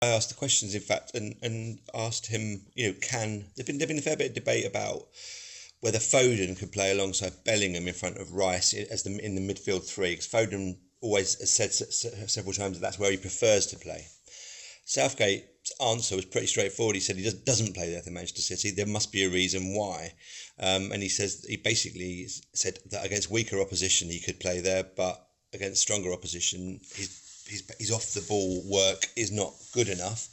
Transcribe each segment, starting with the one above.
I asked the questions, in fact, and asked him, there've been a fair bit of debate about whether Foden could play alongside Bellingham in front of Rice as in the midfield three, because Foden always has said several times that that's where he prefers to play. Southgate's answer was pretty straightforward. He said he doesn't play there for Manchester City. There must be a reason why. And he basically said that against weaker opposition he could play there, but against stronger opposition his off the ball work is not good enough.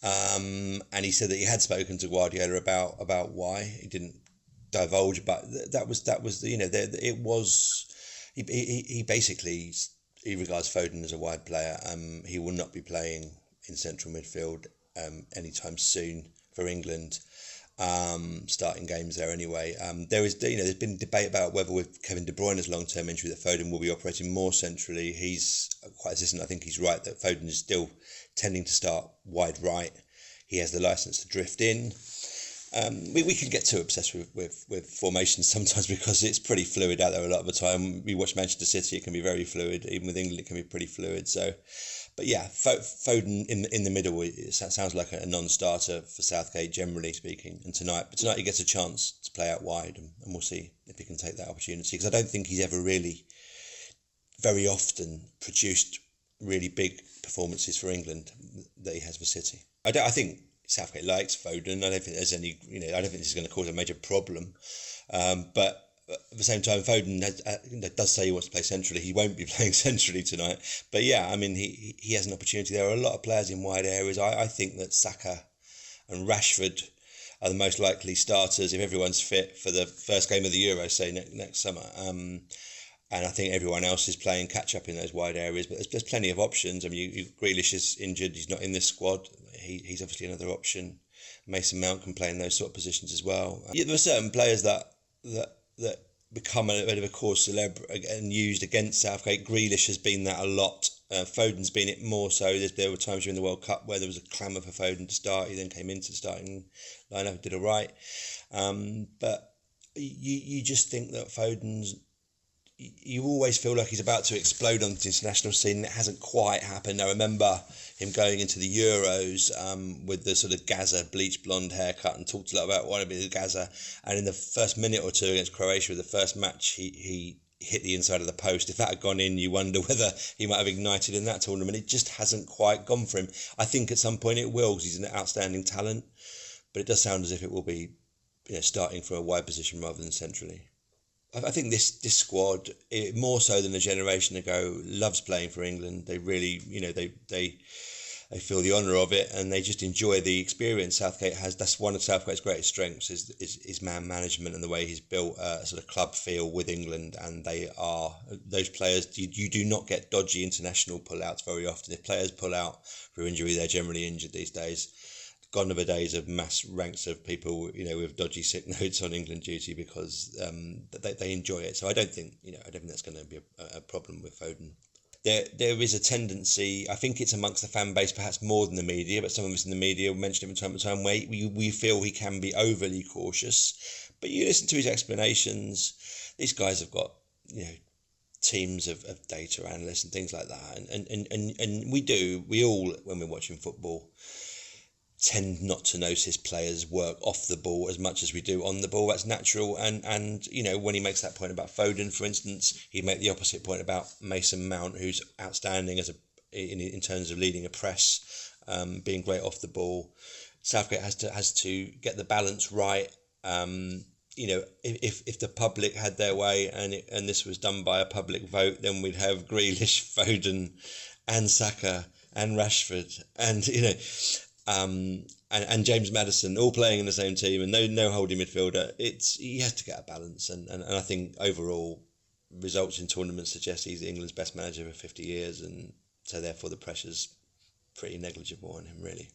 And he said that he had spoken to Guardiola about why. He didn't divulge, but that was it was he basically he regards Foden as a wide player. He will not be playing in central midfield anytime soon for England, starting games there anyway. There's been debate about whether with Kevin De Bruyne's long-term injury that Foden will be operating more centrally. He's quite insistent. I think he's right that Foden is still tending to start wide right. He has the licence to drift in. We can get too obsessed with formations sometimes because it's pretty fluid out there a lot of the time. We watch Manchester City, it can be very fluid. Even with England, it can be pretty fluid. So, but yeah, Foden in the middle, it sounds like a non-starter for Southgate, generally speaking. And tonight he gets a chance to play out wide, and we'll see if he can take that opportunity. Because I don't think he's ever really, very often, produced really big performances for England that he has for City. I think Southgate likes Foden. I don't think there's any, I don't think this is going to cause a major problem. But at the same time, Foden does say he wants to play centrally. He won't be playing centrally tonight. But yeah, I mean, he has an opportunity. There are a lot of players in wide areas. I think that Saka and Rashford are the most likely starters if everyone's fit for the first game of the Euro, say next summer. And I think everyone else is playing catch up in those wide areas. But there's plenty of options. I mean, Grealish is injured. He's not in this squad. He's obviously another option. Mason Mount can play in those sort of positions as well. There are certain players that become a bit of a cause célèbre and used against Southgate. Grealish has been that a lot. Foden's been it more so. There were times during the World Cup where there was a clamour for Foden to start. He then came into the starting lineup, did all right. But you just think that Foden's, you always feel like he's about to explode on the international scene. It hasn't quite happened. I remember him going into the Euros with the sort of Gaza bleach blonde haircut and talked a lot about wanting to be the Gaza. And in the first minute or two against Croatia, the first match, he hit the inside of the post. If that had gone in, you wonder whether he might have ignited in that tournament. It just hasn't quite gone for him. I think at some point it will, because he's an outstanding talent. But it does sound as if it will be, starting from a wide position rather than centrally. I think this squad, more so than a generation ago, loves playing for England. They really, they feel the honour of it, and they just enjoy the experience Southgate has. That's one of Southgate's greatest strengths is man management and the way he's built a sort of club feel with England. And they are those players. You do not get dodgy international pullouts very often. If players pull out for injury, they're generally injured these days. Gone are the days of mass ranks of people, with dodgy sick notes on England duty because they enjoy it. So I don't think that's going to be a problem with Foden. There is a tendency, I think it's amongst the fan base, perhaps more than the media, but some of us in the media mention it from time to time, where we feel he can be overly cautious. But you listen to his explanations. These guys have got, teams of data analysts and things like that, and we all, when we're watching football, tend not to notice players work off the ball as much as we do on the ball. That's natural. And when he makes that point about Foden, for instance, he'd make the opposite point about Mason Mount, who's outstanding in terms of leading a press, being great off the ball. Southgate has to get the balance right. If the public had their way and this was done by a public vote, then we'd have Grealish, Foden, and Saka and Rashford, and James Maddison all playing in the same team, and no holding midfielder. He has to get a balance, and I think overall results in tournaments suggest he's England's best manager for 50 years, and so therefore the pressure's pretty negligible on him, really.